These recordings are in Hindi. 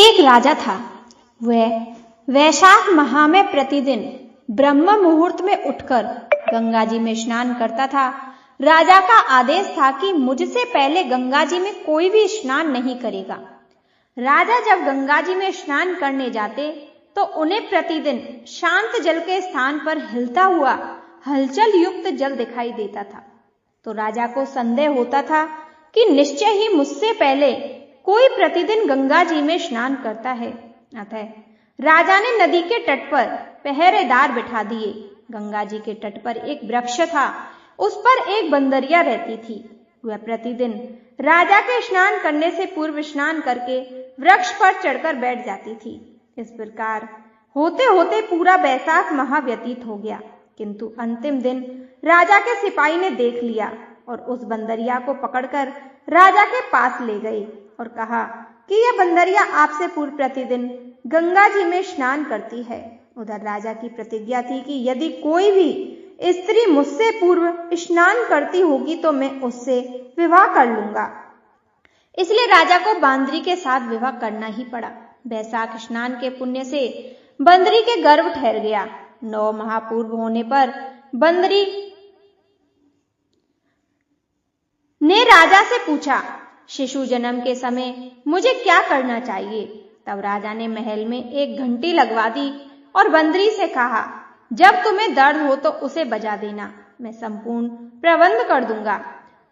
एक राजा था। वह वैशाख माह में प्रतिदिन ब्रह्म मुहूर्त में उठकर गंगा जी में स्नान करता था। राजा का आदेश था कि मुझसे पहले गंगा जी में कोई भी स्नान नहीं करेगा। राजा जब गंगा जी में स्नान करने जाते तो उन्हें प्रतिदिन शांत जल के स्थान पर हिलता हुआ हलचल युक्त जल दिखाई देता था। तो राजा को संदेह होता था कि निश्चय ही मुझसे पहले कोई प्रतिदिन गंगा जी में स्नान करता है। अतः राजा ने नदी के तट पर पहरेदार बिठा दिए। गंगा जी के तट पर एक वृक्ष था, उस पर एक बंदरिया रहती थी। वह प्रतिदिन राजा के स्नान करने से पूर्व स्नान करके वृक्ष पर चढ़कर बैठ जाती थी। इस प्रकार होते होते पूरा वैशाख माह व्यतीत हो गया, किंतु अंतिम दिन राजा के सिपाही ने देख लिया और उस बंदरिया को पकड़कर राजा के पास ले गए और कहा कि यह बंदरिया आपसे पूर्व प्रतिदिन गंगा जी में स्नान करती है। उधर राजा की प्रतिज्ञा थी कि यदि कोई भी स्त्री मुझसे पूर्व स्नान करती होगी तो मैं उससे विवाह कर लूंगा। इसलिए राजा को बांदरी के साथ विवाह करना ही पड़ा। वैशाख स्नान के पुण्य से बंदरी के गर्भ ठहर गया। 9 माह पूर्व होने पर बंदरी ने राजा से पूछा, शिशु जन्म के समय मुझे क्या करना चाहिए? तब राजा ने महल में एक घंटी लगवा दी और बंदरी से कहा, जब तुम्हें दर्द हो तो उसे बजा देना, मैं संपूर्ण प्रबंध कर दूंगा।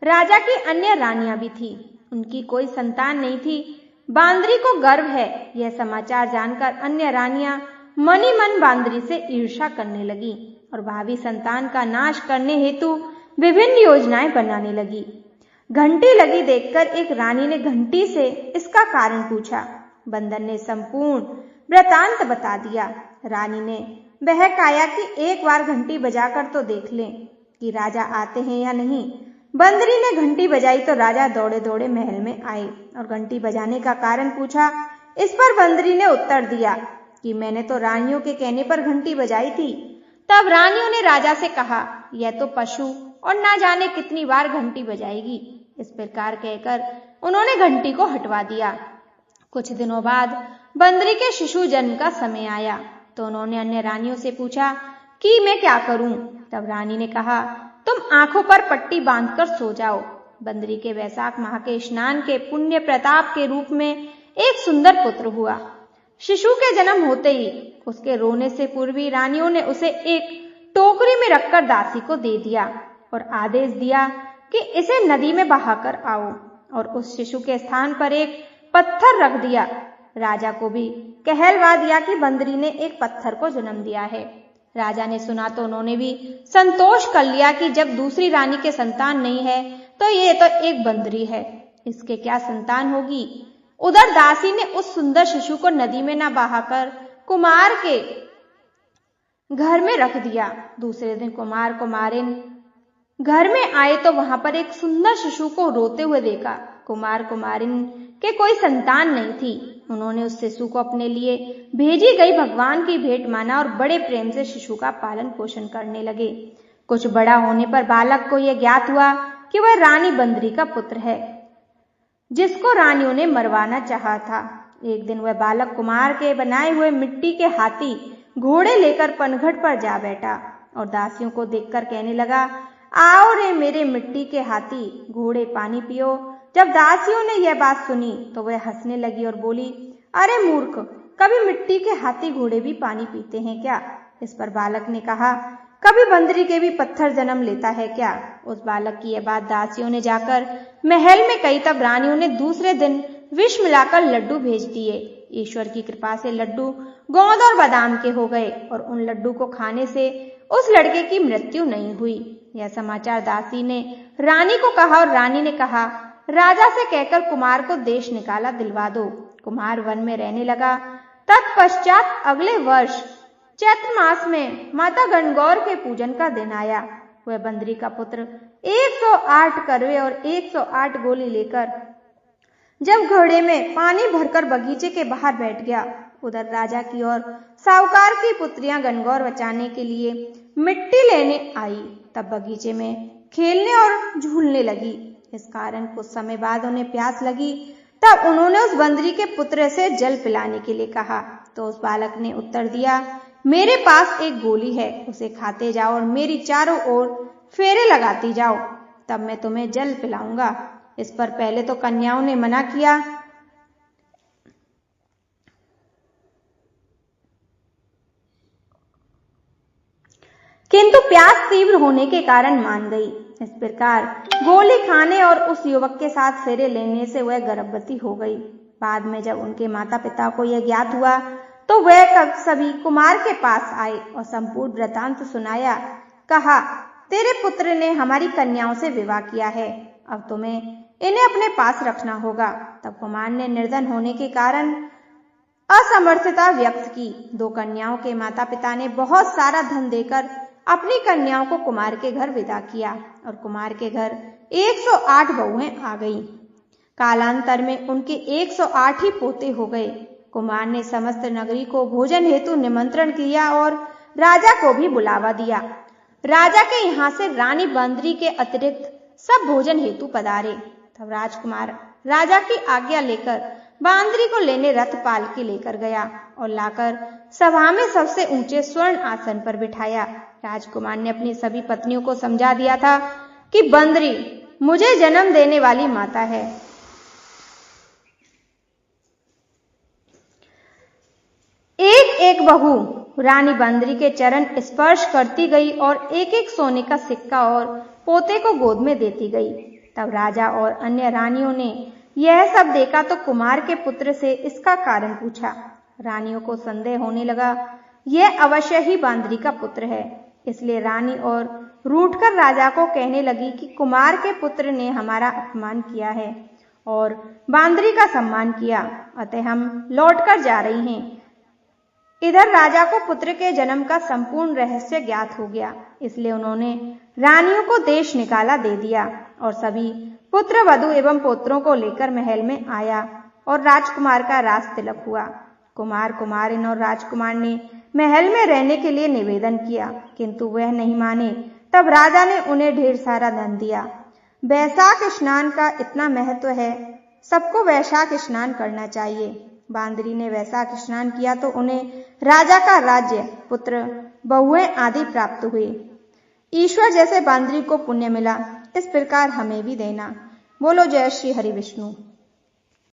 राजा की अन्य रानियां भी थी, उनकी कोई संतान नहीं थी। बांदरी को गर्व है, यह समाचार जानकर अन्य रानियां मनी मन बांदरी से ईर्ष्या करने लगी और भावी संतान का नाश करने हेतु विभिन्न योजनाएं बनाने लगी। घंटी लगी देखकर एक रानी ने घंटी से इसका कारण पूछा। बंदर ने संपूर्ण वृतांत बता दिया। रानी ने बहकाया कि एक बार घंटी बजाकर तो देख लें कि राजा आते हैं या नहीं। बंदरी ने घंटी बजाई तो राजा दौड़े दौड़े महल में आए और घंटी बजाने का कारण पूछा। इस पर बंदरी ने उत्तर दिया कि मैंने तो रानियों के कहने पर घंटी बजाई थी। तब रानियों ने राजा से कहा, यह तो पशु और ना जाने कितनी बार घंटी बजाएगी। इस प्रकार कहकर उन्होंने घंटी को हटवा दिया। कुछ दिनों बाद बंदरी के शिशु जन्म का समय आया तो उन्होंने अन्य रानियों से पूछा कि मैं क्या करूं? तब रानी ने कहा, तुम आंखों पर पट्टी बांधकर सो जाओ। बंदरी के वैशाख माह के स्नान के पुण्य प्रताप के रूप में एक सुंदर पुत्र हुआ। शिशु के जन्म होते ही उसके रोने से पूर्व ही रानियों ने उसे एक टोकरी में रखकर दासी को दे दिया और आदेश दिया कि इसे नदी में बहाकर आओ और उस शिशु के स्थान पर एक पत्थर रख दिया। राजा को भी कहलवा दिया कि बंदरी ने एक पत्थर को जन्म दिया है। राजा ने सुना तो उन्होंने भी संतोष कर लिया कि जब दूसरी रानी के संतान नहीं है तो ये तो एक बंदरी है, इसके क्या संतान होगी। उधर दासी ने उस सुंदर शिशु को नदी में न बहाकर कुमार के घर में रख दिया। दूसरे दिन कुमार कुमारिन घर में आए तो वहां पर एक सुंदर शिशु को रोते हुए देखा। कुमार कुमारिन के कोई संतान नहीं थी। उन्होंने उस शिशु को अपने लिए भेजी गई भगवान की भेंट माना और बड़े प्रेम से शिशु का पालन पोषण करने लगे। कुछ बड़ा होने पर बालक को यह ज्ञात हुआ कि वह रानी बंदरी का पुत्र है, जिसको रानियों ने मरवाना चाहा था। एक दिन वह बालक कुमार के बनाए हुए मिट्टी के हाथी घोड़े लेकर पनघट पर जा बैठा और दासियों को देखकर कहने लगा, आओ रे मेरे मिट्टी के हाथी घोड़े, पानी पियो। जब दासियों ने यह बात सुनी तो वह हंसने लगी और बोली, अरे मूर्ख, कभी मिट्टी के हाथी घोड़े भी पानी पीते हैं क्या? इस पर बालक ने कहा, कभी बंदरी के भी पत्थर जन्म लेता है क्या? उस बालक की यह बात दासियों ने जाकर महल में कही। तब रानियों ने दूसरे दिन विष मिलाकर लड्डू भेज दिए। ईश्वर की कृपा से लड्डू गोंद और बादाम के हो गए और उन लड्डू को खाने से उस लड़के की मृत्यु नहीं हुई। यह समाचार दासी ने रानी को कहा और रानी ने कहा, राजा से कहकर कुमार को देश निकाला दिलवा दो। कुमार वन में रहने लगा। तत्पश्चात अगले वर्ष चैत्र मास में माता गणगौर के पूजन का दिन आया। वह बंदरी का पुत्र 108 करवे और 108 गोली लेकर जब घड़े में पानी भरकर बगीचे के बाहर बैठ गया, उधर राजा की ओर साहूकार की पुत्रियां गणगौर बचाने के लिए मिट्टी लेने आई। तब बगीचे में खेलने और झूलने लगी। इस कारण कुछ समय बाद उन्हें प्यास लगी तब उन्होंने उस बंदरी के पुत्र से जल पिलाने के लिए कहा। तो उस बालक ने उत्तर दिया, मेरे पास एक गोली है, उसे खाते जाओ और मेरी चारों ओर फेरे लगाती जाओ, तब मैं तुम्हें जल पिलाऊंगा। इस पर पहले तो कन्याओं ने मना किया, किंतु प्यास तीव्र होने के कारण मान गई। इस प्रकार गोली खाने और उस युवक के साथ फेरे लेने से वह गर्भवती हो गई। बाद में जब उनके माता पिता को यह ज्ञात हुआ तो वह सभी कुमार के पास आए और संपूर्ण वृतांत सुनाया। कहा, तेरे पुत्र ने हमारी कन्याओं से विवाह किया है, अब तुम्हें इन्हें अपने पास रखना होगा। तब कुमार ने निर्धन होने के कारण असमर्थता व्यक्त की। दो कन्याओं के माता पिता ने बहुत सारा धन देकर अपनी कन्याओं को कुमार के घर विदा किया और कुमार के घर 108 बहुएं आ गईं। कालांतर में उनके 108 ही पोते हो गए। कुमार ने समस्त नगरी को भोजन हेतु निमंत्रण किया और राजा को भी बुलावा दिया। राजा के यहाँ से रानी बंदरी के अतिरिक्त सब भोजन हेतु पधारे। तब राजकुमार राजा की आज्ञा लेकर बांदरी को लेने रथ पालकी लेकर गया और लाकर सभा में सबसे ऊंचे स्वर्ण आसन पर बिठाया। राजकुमार ने अपनी सभी पत्नियों को समझा दिया था कि बंदरी मुझे जन्म देने वाली माता है। एक एक बहू रानी बंदरी के चरण स्पर्श करती गई और एक एक सोने का सिक्का और पोते को गोद में देती गई। तब राजा और अन्य रानियों ने यह सब देखा तो कुमार के पुत्र से इसका कारण पूछा। रानियों को संदेह होने लगा, यह अवश्य ही बांदरी का पुत्र है। इसलिए रानी और रूठकर राजा को कहने लगी कि कुमार के पुत्र ने हमारा अपमान किया है और बांदरी का सम्मान किया, अतः हम लौटकर जा रही हैं। इधर राजा को पुत्र के जन्म का संपूर्ण रहस्य ज्ञात हो गया, इसलिए उन्होंने रानियों को देश निकाला दे दिया और सभी पुत्र वधु एवं पुत्रों को लेकर महल में आया और राजकुमार का राज तिलक हुआ। कुमार कुमारिन और राजकुमार ने महल में रहने के लिए निवेदन किया, किंतु वह नहीं माने। तब राजा ने उन्हें ढेर सारा धन दिया। वैशाख स्नान का इतना महत्व है, सबको वैशाख स्नान करना चाहिए। बांदरी ने वैशाख स्नान किया तो उन्हें राजा का राज्य, पुत्र, बहुएं आदि प्राप्त हुए। ईश्वर जैसे बांदरी को पुण्य मिला, इस प्रकार हमें भी देना। बोलो जय श्री हरि विष्णु।